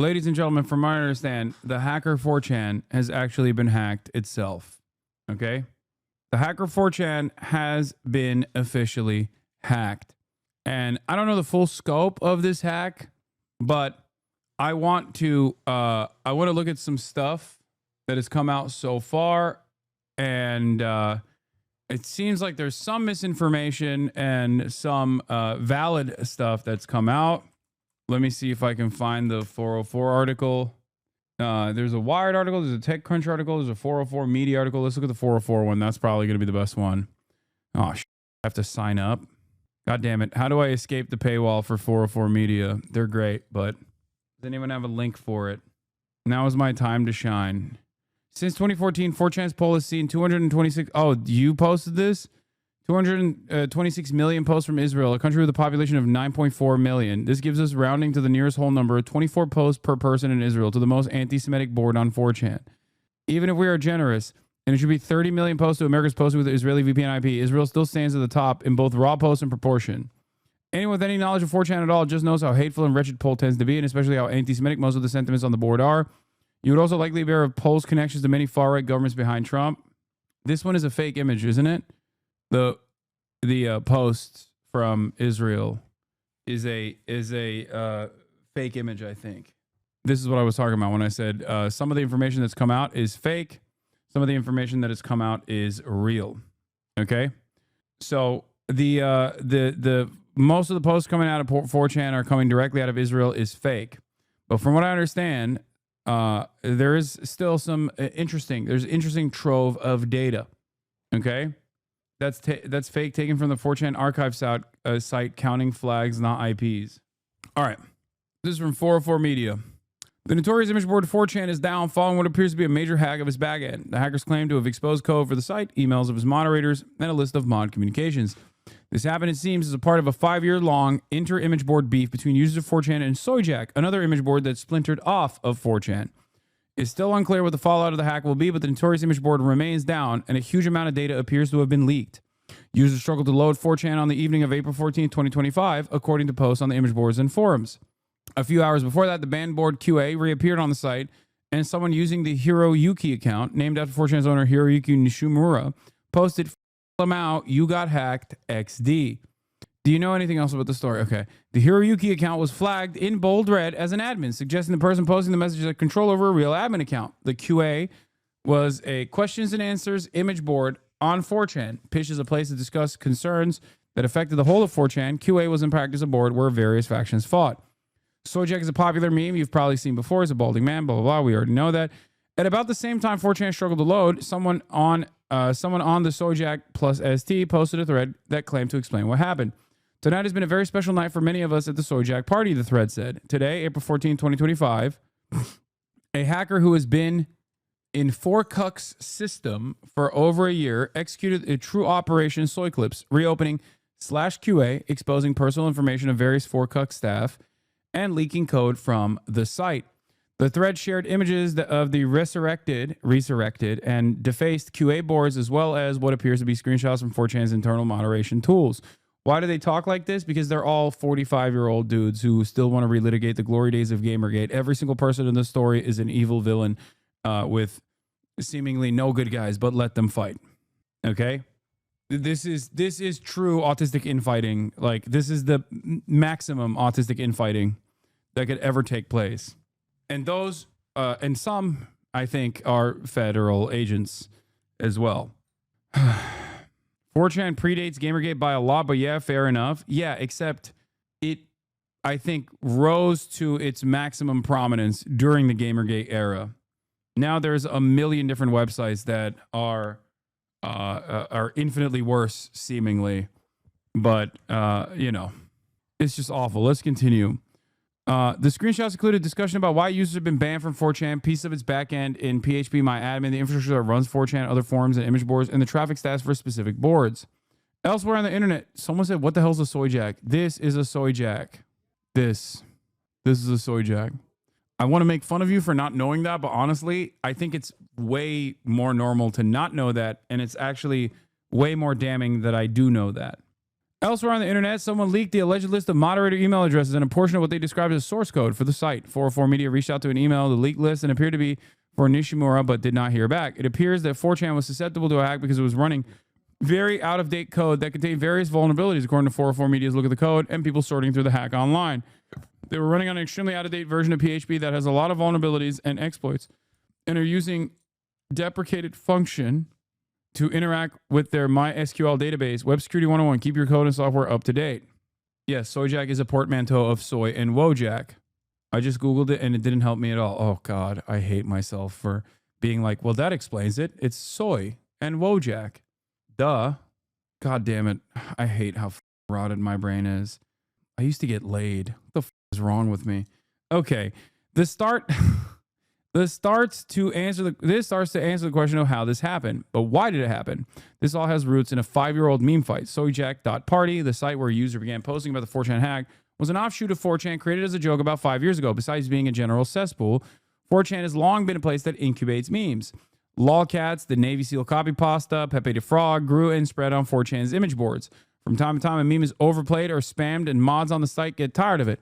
Ladies and gentlemen, from what I understand, the hacker 4chan has actually been hacked itself. Okay? The hacker 4chan has been officially hacked. And I don't know the full scope of this hack, but I want to look at some stuff that has come out so far, and it seems like there's some misinformation and some valid stuff that's come out. Let me see if I can find the 404 article. There's a Wired article, there's a TechCrunch article, there's a 404 Media article. Let's look at the 404 one. That's probably going to be the best one. Oh, I have to sign up. God damn it. How do I escape the paywall for 404 Media? They're great, but does anyone have a link for it? Now is my time to shine. Since 2014, 4chan's poll has seen 226... Oh, you posted this? 226 million posts from Israel, a country with a population of 9.4 million. This gives us, rounding to the nearest whole number, 24 posts per person in Israel, to the most anti-Semitic board on 4chan. Even if we are generous, and it should be 30 million posts to America's posted with Israeli VPN IP, Israel still stands at the top in both raw posts and proportion. Anyone with any knowledge of 4chan at all just knows how hateful and wretched poll tends to be, and especially how anti-Semitic most of the sentiments on the board are. You would also likely be aware of poll's connections to many far-right governments behind Trump. This one is a fake image, isn't it? The post from Israel is a fake image, I think. This is what I was talking about when I said some of the information that's come out is fake. Some of the information that has come out is real. Okay, so the most of the posts coming out of 4chan are coming directly out of Israel is fake. But from what I understand, there is still some interesting trove of data. Okay. That's fake, taken from the 4chan archive site, counting flags, not IPs. All right. This is from 404 Media. The notorious image board 4chan is down following what appears to be a major hack of its backend. The hackers claim to have exposed code for the site, emails of its moderators, and a list of mod communications. This happened, it seems, as a part of a 5-year-long inter-image board beef between users of 4chan and Soyjack, another image board that splintered off of 4chan. It's still unclear what the fallout of the hack will be, but the notorious image board remains down, and a huge amount of data appears to have been leaked. Users struggled to load 4chan on the evening of April 14, 2025, according to posts on the image boards and forums. A few hours before that, the banned board QA reappeared on the site, and someone using the Hiroyuki account, named after 4chan's owner Hiroyuki Nishimura, posted, "F them out, you got hacked, XD." Do you know anything else about the story? Okay. The Hiroyuki account was flagged in bold red as an admin, suggesting the person posting the message had control over a real admin account. The QA was a questions and answers image board on 4chan, pitched as a place to discuss concerns that affected the whole of 4chan. QA was in practice a board where various factions fought. Soyjack is a popular meme you've probably seen before. It's a balding man, blah, blah, blah. We already know that. At about the same time 4chan struggled to load, someone on the Soyjack plus ST posted a thread that claimed to explain what happened. Tonight has been a very special night for many of us at the Soyjack party, the thread said. Today, April 14, 2025, a hacker who has been in 4cuck's system for over a year executed a true operation Soyclips, reopening /QA, exposing personal information of various 4cuck staff, and leaking code from the site. The thread shared images of the resurrected and defaced QA boards, as well as what appears to be screenshots from 4chan's internal moderation tools. Why do they talk like this? Because they're all 45-year-old dudes who still want to relitigate the glory days of Gamergate. Every single person in this story is an evil villain with seemingly no good guys, but let them fight. Okay? This is true autistic infighting. Like, this is the maximum autistic infighting that could ever take place. And those, and some, I think, are federal agents as well. 4chan predates Gamergate by a lot, but yeah, fair enough. Yeah, except it, I think, rose to its maximum prominence during the Gamergate era. Now there's a million different websites that are infinitely worse, seemingly. But, it's just awful. Let's continue. The screenshots included discussion about why users have been banned from 4chan, piece of its backend in PHP-MyAdmin, the infrastructure that runs 4chan, other forums and image boards, and the traffic stats for specific boards. Elsewhere on the internet, someone said, "What the hell's a Soyjack?" This is a Soyjack. This is a Soyjack. I want to make fun of you for not knowing that, but honestly, I think it's way more normal to not know that, and it's actually way more damning that I do know that. Elsewhere on the internet, someone leaked the alleged list of moderator email addresses and a portion of what they described as source code for the site. 404 Media reached out to an email, the leaked list, and appeared to be for Nishimura, but did not hear back. It appears that 4chan was susceptible to a hack because it was running very out-of-date code that contained various vulnerabilities, according to 404 Media's look at the code and people sorting through the hack online. They were running on an extremely out-of-date version of PHP that has a lot of vulnerabilities and exploits, and are using deprecated function to interact with their MySQL database. Web Security 101, keep your code and software up to date. Yes, Soyjack is a portmanteau of soy and Wojak. I just Googled it and it didn't help me at all. Oh, God, I hate myself for being like, well, that explains it. It's soy and Wojak. Duh. God damn it. I hate how rotted my brain is. I used to get laid. What the is wrong with me? Okay. This starts to answer the question of how this happened. But why did it happen? This all has roots in a 5-year-old meme fight. Soyjack.party, the site where a user began posting about the 4chan hack, was an offshoot of 4chan created as a joke about 5 years ago. Besides being a general cesspool, 4chan has long been a place that incubates memes. Lolcats, the Navy SEAL copy pasta, Pepe the Frog grew and spread on 4chan's image boards. From time to time, a meme is overplayed or spammed, and mods on the site get tired of it.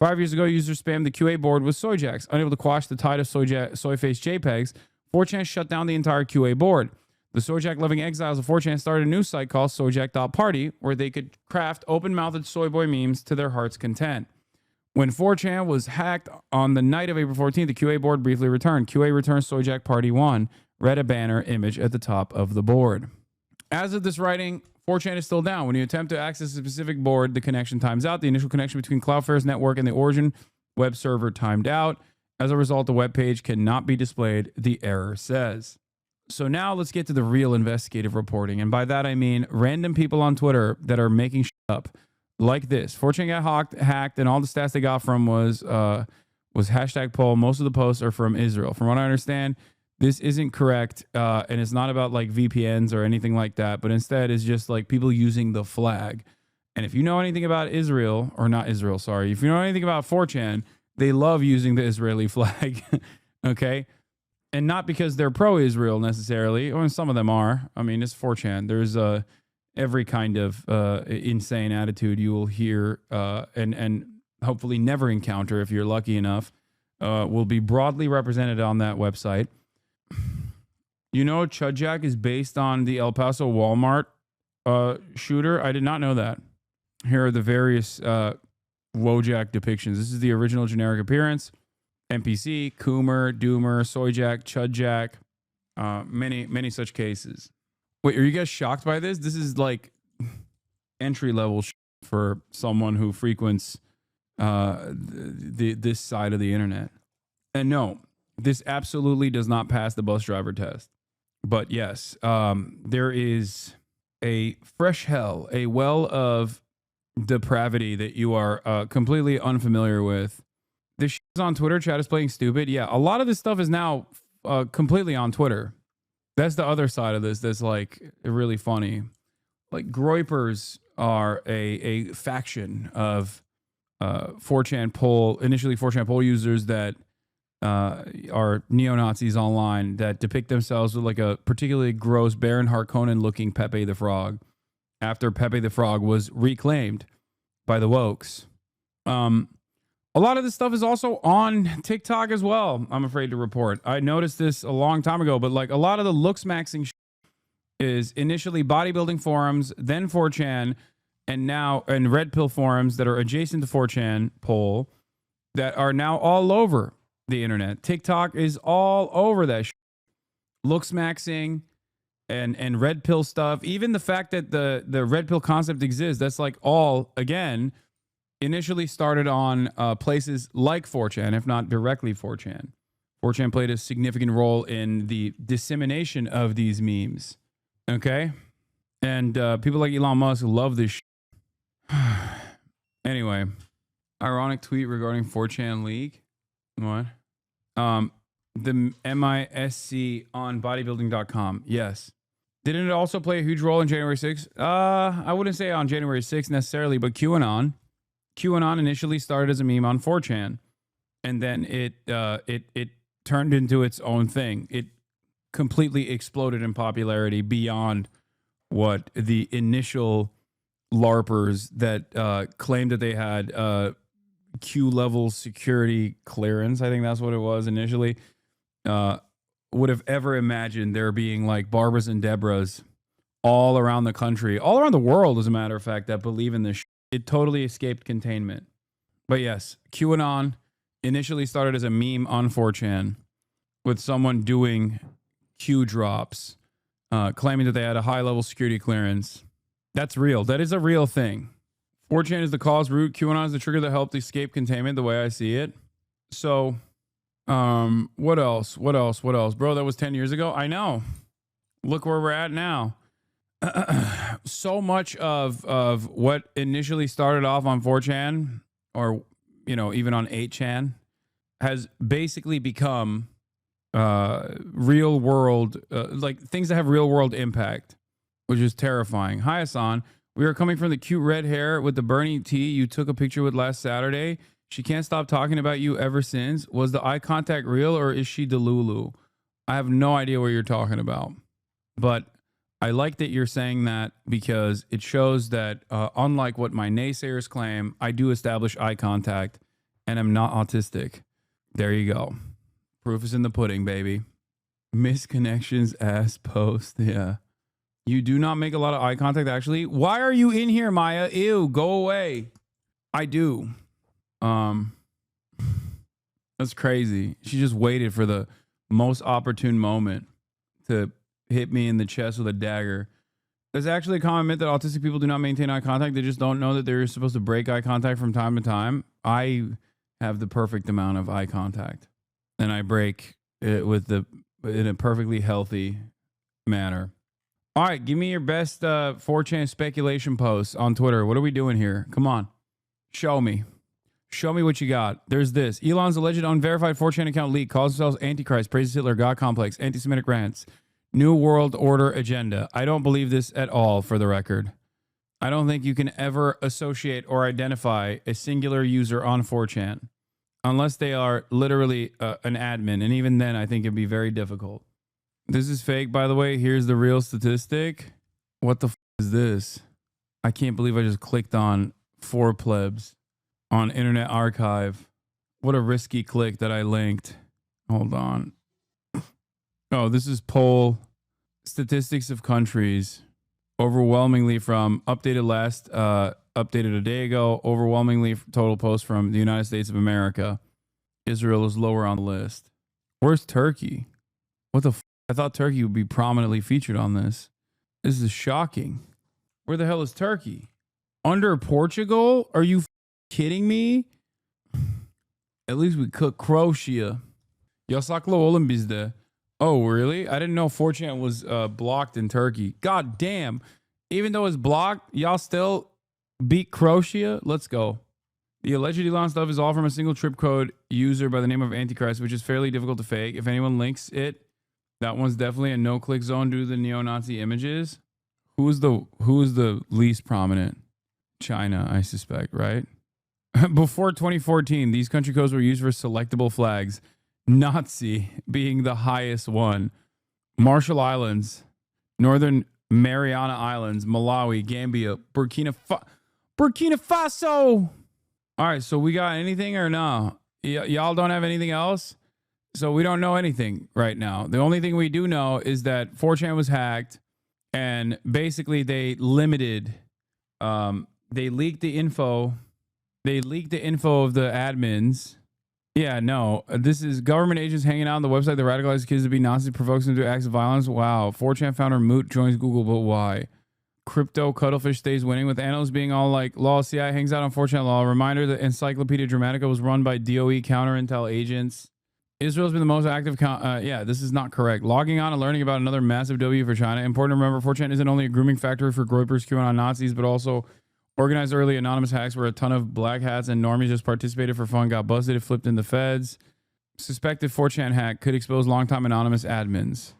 5 years ago, users spammed the QA board with soyjacks. Unable to quash the tide of soy-faced JPEGs, 4chan shut down the entire QA board. The soyjack-loving exiles of 4chan started a new site called soyjack.party, where they could craft open-mouthed soyboy memes to their heart's content. When 4chan was hacked on the night of April 14th, the QA board briefly returned. QA returned Soyjack Party 1, read a banner image at the top of the board. As of this writing, 4chan is still down. When you attempt to access a specific board, the connection times out. The initial connection between Cloudflare's network and the origin web server timed out. As a result, the web page cannot be displayed, the error says. So now let's get to the real investigative reporting. And by that, I mean random people on Twitter that are making shit up like this. 4chan got hacked, and all the stats they got from was hashtag poll. Most of the posts are from Israel. From what I understand, this isn't correct, and it's not about like VPNs or anything like that, but instead is just like people using the flag. And if you know anything about Israel, or not Israel, sorry, if you know anything about 4chan, they love using the Israeli flag, okay? And not because they're pro-Israel necessarily, or some of them are. I mean, it's 4chan. There's every kind of insane attitude you will hear and hopefully never encounter if you're lucky enough will be broadly represented on that website. You know, Chudjack is based on the El Paso Walmart shooter. I did not know that. Here are the various Wojak depictions. This is the original generic appearance. NPC, Coomer, Doomer, Soyjack, Chudjack, many such cases. Wait, are you guys shocked by this? This is like entry level for someone who frequents this side of the internet. And no, this absolutely does not pass the bus driver test. But yes, there is a fresh hell, a well of depravity that you are completely unfamiliar with. This shit is on Twitter. Chat is playing stupid. Yeah, a lot of this stuff is now completely on Twitter. That's the other side of this that's like really funny. Like groypers are a faction of 4chan poll, initially 4chan poll users that are neo-Nazis online that depict themselves with like a particularly gross Baron Harkonnen looking Pepe the Frog after Pepe the Frog was reclaimed by the wokes. A lot of this stuff is also on TikTok as well, I'm afraid to report. I noticed this a long time ago, but like a lot of the looks maxing is initially bodybuilding forums, then 4chan, and Red Pill forums that are adjacent to 4chan poll that are now all over the internet. TikTok is all over that looks maxing and Red Pill stuff. Even the fact that the Red Pill concept exists, that's like all, again, initially started on places like 4chan, if not directly 4chan. 4chan played a significant role in the dissemination of these memes. Okay? And people like Elon Musk love this Anyway, ironic tweet regarding 4chan leak. What? The MISC on bodybuilding.com. Yes. Didn't it also play a huge role in January 6th? I wouldn't say on January 6th necessarily, but QAnon. QAnon initially started as a meme on 4chan, and then it turned into its own thing. It completely exploded in popularity beyond what the initial LARPers that claimed that they had Q level security clearance. I think that's what it was initially. Would have ever imagined there being like Barbaras and Deborahs all around the country, all around the world, as a matter of fact, that believe in this. It totally escaped containment. But yes, QAnon initially started as a meme on 4chan with someone doing Q drops, claiming that they had a high level security clearance. That's real. That is a real thing. 4chan is the cause root. QAnon is the trigger that helped escape containment, the way I see it. So, what else? Bro, that was 10 years ago. I know. Look where we're at now. So much of what initially started off on 4chan, or, you know, even on 8chan, has basically become real world, like things that have real world impact, which is terrifying. Hi, Hasan. We are coming from the cute red hair with the Bernie T you took a picture with last Saturday. She can't stop talking about you ever since. Was the eye contact real, or is she Delulu? I have no idea what you're talking about. But I like that you're saying that, because it shows that unlike what my naysayers claim, I do establish eye contact and am not autistic. There you go. Proof is in the pudding, baby. Misconnections ass post. Yeah. You do not make a lot of eye contact, actually. Why are you in here, Maya? Ew, go away. I do. That's crazy. She just waited for the most opportune moment to hit me in the chest with a dagger. There's actually a common myth that autistic people do not maintain eye contact. They just don't know that they're supposed to break eye contact from time to time. I have the perfect amount of eye contact, and I break it in a perfectly healthy manner. All right, give me your best 4chan speculation posts on Twitter. What are we doing here? Come on. Show me. Show me what you got. There's this. Elon's alleged unverified 4chan account leak calls themselves Antichrist, praises Hitler, God complex, anti-Semitic rants, New World Order agenda. I don't believe this at all, for the record. I don't think you can ever associate or identify a singular user on 4chan unless they are literally an admin. And even then, I think it'd be very difficult. This is fake, by the way. Here's the real statistic. What the is this? I can't believe I just clicked on 4 plebs on Internet Archive. What a risky click that I linked. Hold on. Oh, this is poll statistics of countries. Overwhelmingly from updated a day ago. Overwhelmingly total posts from the United States of America. Israel is lower on the list. Where's Turkey? What the I thought Turkey would be prominently featured on this. This is shocking. Where the hell is Turkey? Under Portugal? Are you kidding me? At least we cook Croatia. Yasaklı oğlum bizde. Oh, really? I didn't know 4chan was blocked in Turkey. God damn. Even though it's blocked, y'all still beat Croatia? Let's go. The alleged Elon stuff is all from a single trip code user by the name of Antichrist, which is fairly difficult to fake. If anyone links it, that one's definitely a no-click zone due to the neo-Nazi images. Who is the least prominent? China, I suspect, right? Before 2014, these country codes were used for selectable flags. Nazi being the highest one. Marshall Islands, Northern Mariana Islands, Malawi, Gambia, Burkina Faso. All right, so we got anything or no? Y'all don't have anything else? So we don't know anything right now. The only thing we do know is that 4chan was hacked, and basically they limited, they leaked the info. They leaked the info of the admins. Yeah, no, this is government agents hanging out on the website that radicalizes kids to be Nazis, provokes them to do acts of violence. Wow. 4chan founder Moot joins Google, but why? Crypto Cuttlefish stays winning, with analysts being all like, lol, CI hangs out on 4chan law. Reminder that Encyclopedia Dramatica was run by DOE counter-intel agents. Israel's been the most active. Yeah, this is not correct. Logging on and learning about another massive W for China. Important to remember, 4chan isn't only a grooming factory for Groypers, QAnon Nazis, but also organized early anonymous hacks where a ton of black hats and normies just participated for fun, got busted, it flipped in the feds. Suspected 4chan hack could expose longtime anonymous admins.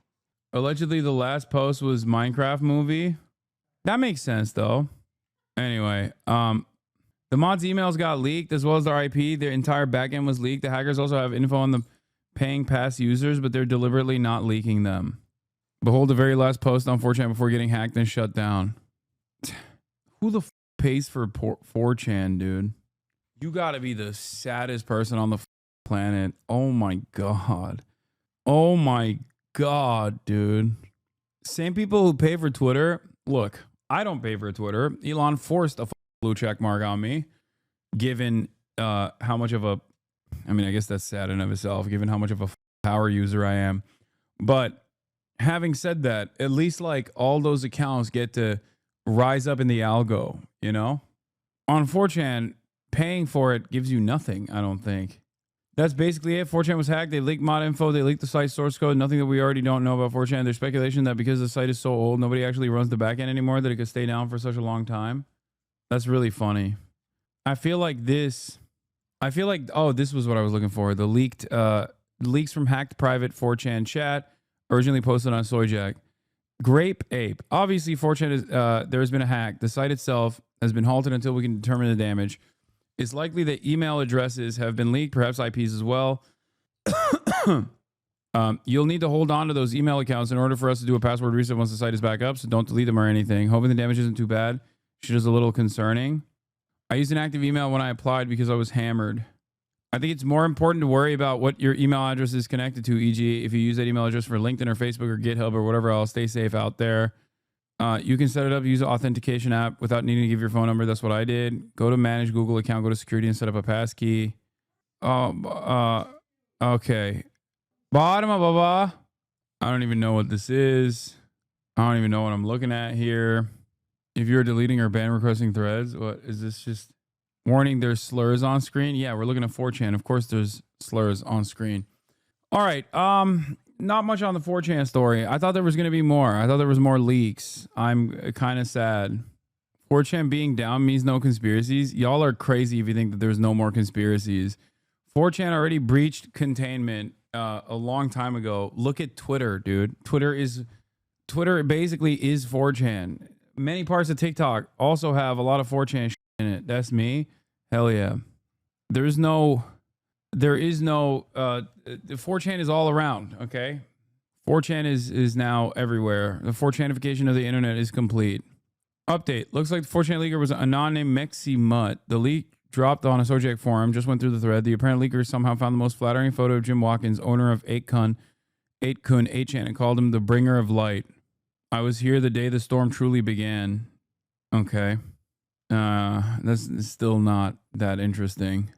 Allegedly, the last post was Minecraft movie. That makes sense, though. Anyway, the mods' emails got leaked, as well as their IP. Their entire backend was leaked. The hackers also have info on the paying past users, but they're deliberately not leaking them. Behold the very last post on 4chan before getting hacked and shut down. Who the pays for 4chan, dude? You got to be the saddest person on the planet. Oh my God. Oh my God, dude. Same people who pay for Twitter. Look, I don't pay for Twitter. Elon forced a blue check mark on me, given how much of a, I mean, I guess that's sad in of itself, given how much of a power user I am. But having said that, at least like all those accounts get to rise up in the algo, you know? On 4chan, paying for it gives you nothing, I don't think. That's basically it. 4chan was hacked. They leaked mod info. They leaked the site source code. Nothing that we already don't know about 4chan. There's speculation that because the site is so old, nobody actually runs the backend anymore, that it could stay down for such a long time. That's really funny. I feel like, oh, this was what I was looking for. The leaks from hacked private 4chan chat originally posted on Soyjack. Grape Ape. Obviously, 4chan is, there has been a hack. The site itself has been halted until we can determine the damage. It's likely that email addresses have been leaked, perhaps IPs as well. You'll need to hold on to those email accounts in order for us to do a password reset once the site is back up, so don't delete them or anything. Hoping the damage isn't too bad. Shit is a little concerning. I used an active email when I applied because I was hammered. I think it's more important to worry about what your email address is connected to, e.g. if you use that email address for LinkedIn or Facebook or GitHub or whatever else. Stay safe out there. You can set it up, use an authentication app without needing to give your phone number. That's what I did. Go to manage Google account, go to security and set up a passkey. Okay. Bottom of blah. I don't even know what this is. I don't even know what I'm looking at here. If you're deleting or ban requesting threads, what is this? Just warning, there's slurs on screen. Yeah, we're looking at 4chan. Of course there's slurs on screen. All right. Not much on the 4chan story. I thought there was going to be more. I thought there was more leaks. I'm kind of sad. 4chan being down means no conspiracies. Y'all are crazy if you think that there's no more conspiracies. 4chan already breached containment a long time ago. Look at Twitter, dude. Twitter basically is 4chan. Many parts of TikTok also have a lot of 4chan in it. That's me. Hell yeah. There is no 4chan is all around, okay? 4chan is now everywhere. The 4chanification of the internet is complete. Update. Looks like the 4chan leaker was a non-named Mexi Mutt. The leak dropped on a Sojak forum, just went through the thread. The apparent leaker somehow found the most flattering photo of Jim Watkins, owner of 8kun 8chan, and called him the bringer of light. I was here the day the storm truly began. Okay. That's still not that interesting.